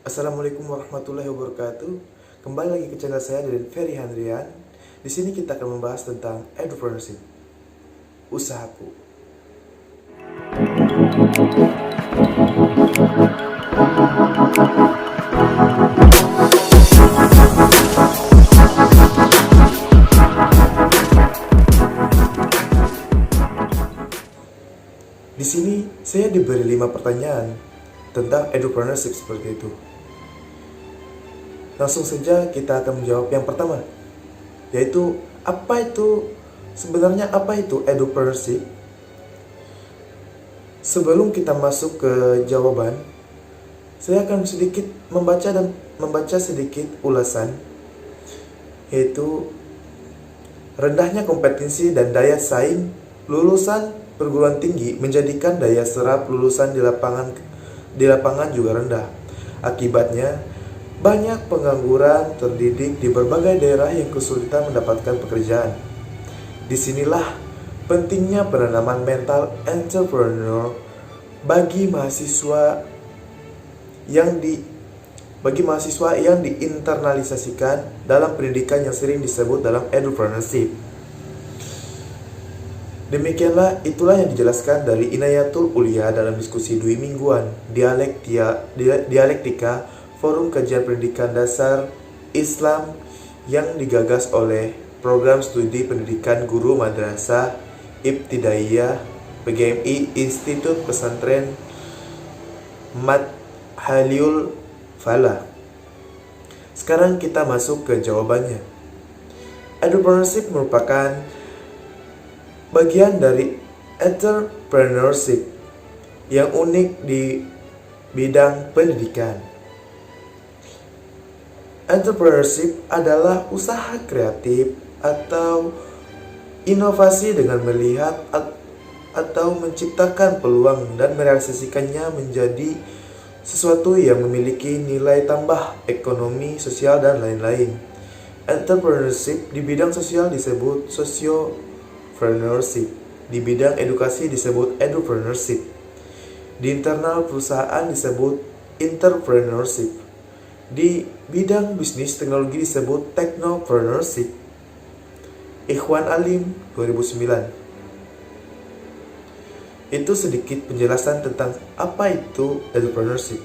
Assalamualaikum warahmatullahi wabarakatuh. Kembali lagi ke channel saya dari Ferry Handrian. Di sini kita akan membahas tentang entrepreneurship, usahaku. Di sini saya diberi 5 pertanyaan tentang entrepreneurship seperti itu. Langsung saja kita akan menjawab yang pertama, yaitu sebenarnya apa itu entrepreneurship? Sebelum kita masuk ke jawaban, saya akan sedikit membaca sedikit ulasan, yaitu rendahnya kompetensi dan daya saing lulusan perguruan tinggi menjadikan daya serap lulusan di lapangan juga rendah. Akibatnya, banyak pengangguran terdidik di berbagai daerah yang kesulitan mendapatkan pekerjaan. Disinilah pentingnya penanaman mental entrepreneur bagi mahasiswa yang diinternalisasikan dalam pendidikan yang sering disebut dalam entrepreneurship. Itulah yang dijelaskan dari Inayatul Ulia dalam diskusi Dwi Mingguan Dialektika Forum Kajian Pendidikan Dasar Islam yang digagas oleh Program Studi Pendidikan Guru Madrasah Ibtidaiyah PGMI Institut Pesantren Madhaliul Falah. Sekarang kita masuk ke jawabannya. Entrepreneurship merupakan bagian dari entrepreneurship yang unik di bidang pendidikan. Entrepreneurship adalah usaha kreatif atau inovasi dengan melihat atau menciptakan peluang dan merealisasikannya menjadi sesuatu yang memiliki nilai tambah ekonomi, sosial, dan lain-lain. Entrepreneurship di bidang sosial disebut sociopreneurship, di bidang edukasi disebut edupreneurship, di internal perusahaan disebut entrepreneurship, di bidang bisnis teknologi disebut technopreneurship. Ikhwan Alim 2009. Itu sedikit penjelasan tentang apa itu entrepreneurship.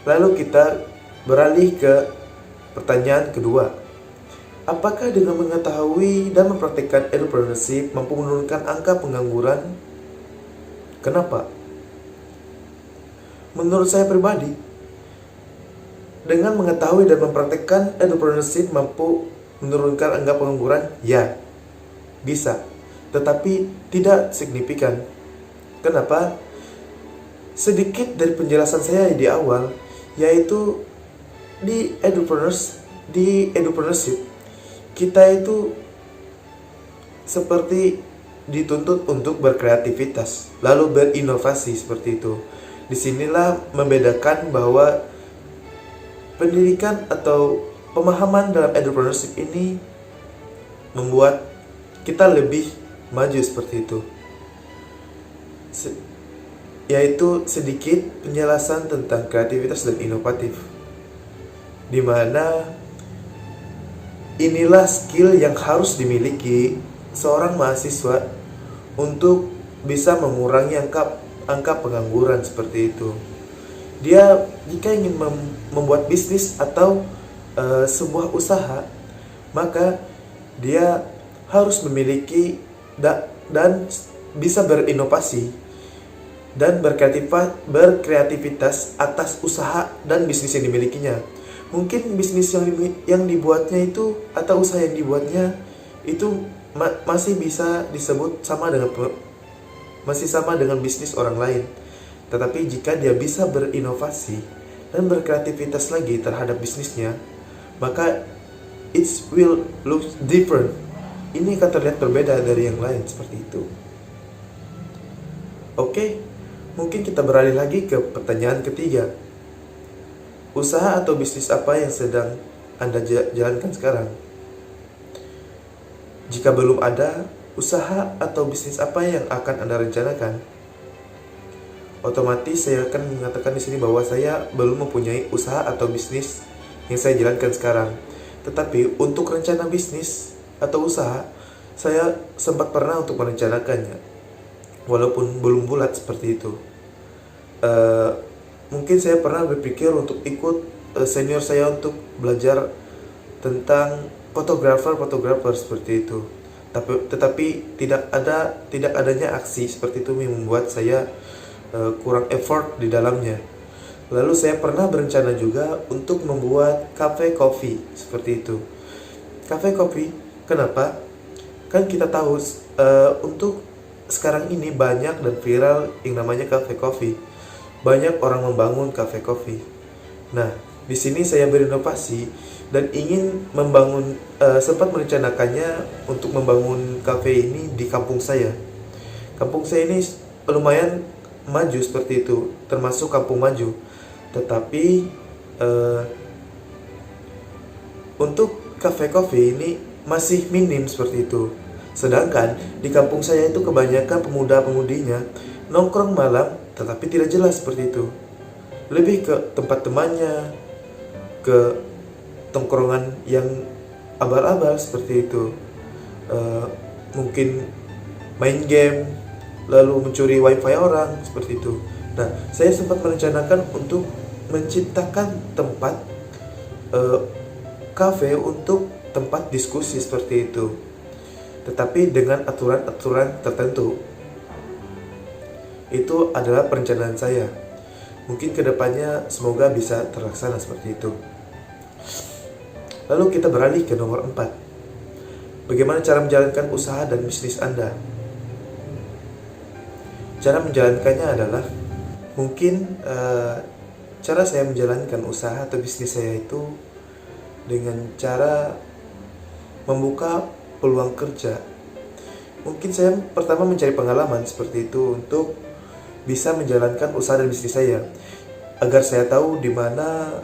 Lalu kita beralih ke pertanyaan kedua. Apakah dengan mengetahui dan mempraktikkan entrepreneurship mampu menurunkan angka pengangguran? Kenapa? Menurut saya pribadi, dengan mengetahui dan mempraktikkan entrepreneurship mampu menurunkan angka pengangguran? Ya, bisa. Tetapi tidak signifikan. Kenapa? Sedikit dari penjelasan saya di awal, yaitu di entrepreneurship kita itu seperti dituntut untuk berkreativitas, lalu berinovasi seperti itu. Disinilah membedakan bahwa pendidikan atau pemahaman dalam entrepreneurship ini membuat kita lebih maju seperti itu. Yaitu sedikit penjelasan tentang kreativitas dan inovatif, di mana inilah skill yang harus dimiliki seorang mahasiswa untuk bisa mengurangi angka pengangguran seperti itu. Dia jika ingin membuat bisnis atau sebuah usaha, maka dia harus memiliki dan bisa berinovasi dan berkreativitas atas usaha dan bisnis yang dimilikinya. Mungkin bisnis yang dibuatnya itu atau usaha yang dibuatnya itu masih bisa disebut sama dengan bisnis orang lain. Tetapi jika dia bisa berinovasi dan berkreativitas lagi terhadap bisnisnya, maka it will look different. Ini akan terlihat berbeda dari yang lain seperti itu. Oke, mungkin kita beralih lagi ke pertanyaan ketiga. Usaha atau bisnis apa yang sedang Anda jalankan sekarang? Jika belum ada, usaha atau bisnis apa yang akan Anda rencanakan? otomatis saya akan mengatakan di sini bahwa saya belum mempunyai usaha atau bisnis yang saya jalankan sekarang. Tetapi untuk rencana bisnis atau usaha, saya sempat pernah untuk merencanakannya, walaupun belum bulat seperti itu. Mungkin saya pernah berpikir untuk ikut senior saya untuk belajar tentang fotografer seperti itu. Tetapi tidak adanya aksi seperti itu yang membuat saya kurang effort di dalamnya. Lalu saya pernah berencana juga untuk membuat cafe coffee seperti itu. Cafe coffee, kenapa? Kan kita tahu untuk sekarang ini banyak dan viral yang namanya cafe coffee. Banyak orang membangun cafe coffee. Nah, di sini saya berinovasi dan ingin membangun, sempat merencanakannya untuk membangun cafe ini di kampung saya. Kampung saya ini lumayan maju seperti itu, termasuk kampung maju. Tetapi untuk cafe coffee ini masih minim seperti itu. Sedangkan di kampung saya itu kebanyakan pemuda-pemudinya nongkrong malam tetapi tidak jelas seperti itu. Lebih ke tempat temannya, ke tongkrongan yang abal-abal seperti itu. Mungkin main game, lalu mencuri wifi orang seperti itu. Nah, saya sempat merencanakan untuk menciptakan tempat cafe untuk tempat diskusi seperti itu, tetapi dengan aturan-aturan tertentu. Itu adalah perencanaan saya. Mungkin kedepannya semoga bisa terlaksana seperti itu. Lalu kita beralih ke nomor 4. Bagaimana cara menjalankan usaha dan bisnis Anda? Cara menjalankannya adalah mungkin cara saya menjalankan usaha atau bisnis saya itu dengan cara membuka peluang kerja. Mungkin saya pertama mencari pengalaman seperti itu untuk bisa menjalankan usaha dan bisnis saya, agar saya tahu di mana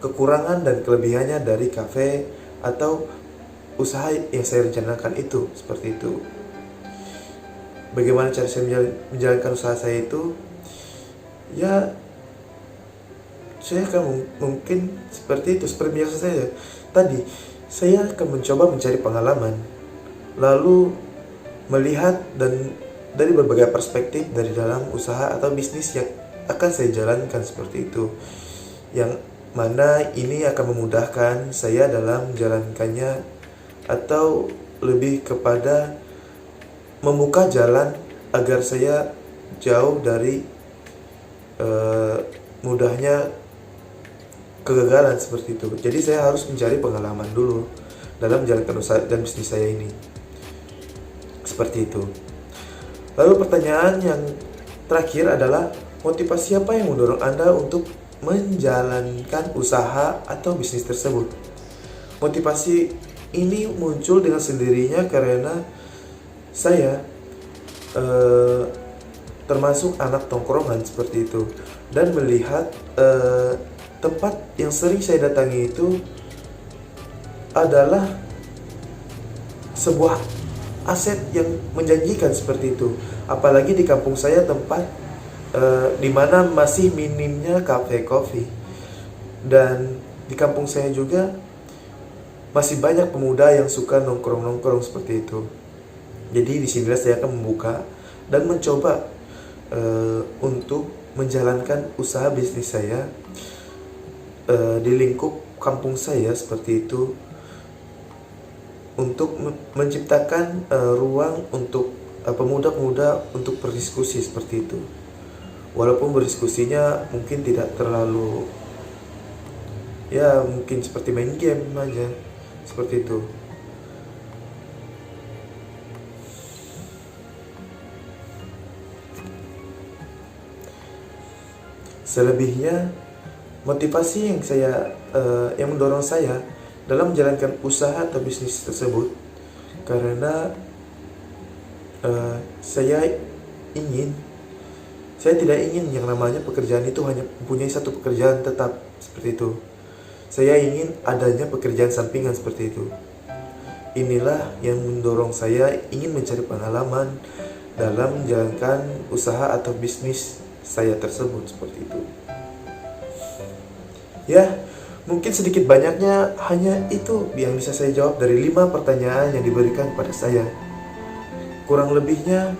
kekurangan dan kelebihannya dari kafe atau usaha yang saya rencanakan itu, seperti itu. Bagaimana cara saya menjalankan usaha saya itu? Ya, saya akan mungkin seperti itu, seperti biasa saya tadi. Saya akan mencoba mencari pengalaman, lalu melihat dan dari berbagai perspektif dari dalam usaha atau bisnis yang akan saya jalankan seperti itu, yang mana ini akan memudahkan saya dalam menjalankannya, atau lebih kepada membuka jalan agar saya jauh dari mudahnya kegagalan seperti itu. Jadi saya harus mencari pengalaman dulu dalam menjalankan usaha dan bisnis saya ini, seperti itu. Lalu pertanyaan yang terakhir adalah, motivasi apa yang mendorong Anda untuk menjalankan usaha atau bisnis tersebut? Motivasi ini muncul dengan sendirinya karena saya termasuk anak tongkrongan seperti itu, dan melihat tempat yang sering saya datangi itu adalah sebuah aset yang menjanjikan seperti itu. Apalagi di kampung saya, tempat di mana masih minimnya cafe coffee, dan di kampung saya juga masih banyak pemuda yang suka nongkrong-nongkrong seperti itu. Jadi di sini saya akan membuka dan mencoba untuk menjalankan usaha bisnis saya di lingkup kampung saya seperti itu, untuk menciptakan ruang untuk pemuda-pemuda untuk berdiskusi seperti itu. Walaupun berdiskusinya mungkin tidak terlalu, ya mungkin seperti main game aja, seperti itu. Selebihnya, motivasi yang mendorong saya dalam menjalankan usaha atau bisnis tersebut karena saya tidak ingin yang namanya pekerjaan itu hanya mempunyai satu pekerjaan tetap seperti itu. Saya ingin adanya pekerjaan sampingan seperti itu. Inilah yang mendorong saya ingin mencari pengalaman dalam menjalankan usaha atau bisnis saya tersebut, seperti itu. Ya, mungkin sedikit banyaknya hanya itu yang bisa saya jawab dari 5 pertanyaan yang diberikan kepada saya. Kurang lebihnya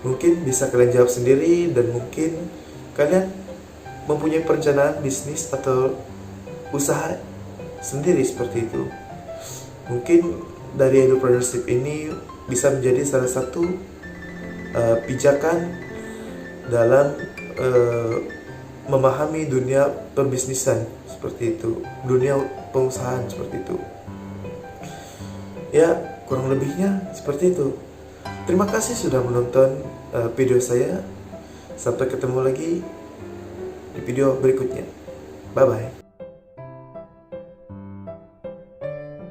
mungkin bisa kalian jawab sendiri, dan mungkin kalian mempunyai perencanaan bisnis atau usaha sendiri seperti itu. Mungkin dari entrepreneurship ini bisa menjadi salah satu pijakan dalam memahami dunia perbisnisan, seperti itu, dunia pengusahaan, seperti itu. Ya, kurang lebihnya seperti itu. Terima kasih sudah menonton video saya. Sampai ketemu lagi di video berikutnya. Bye bye.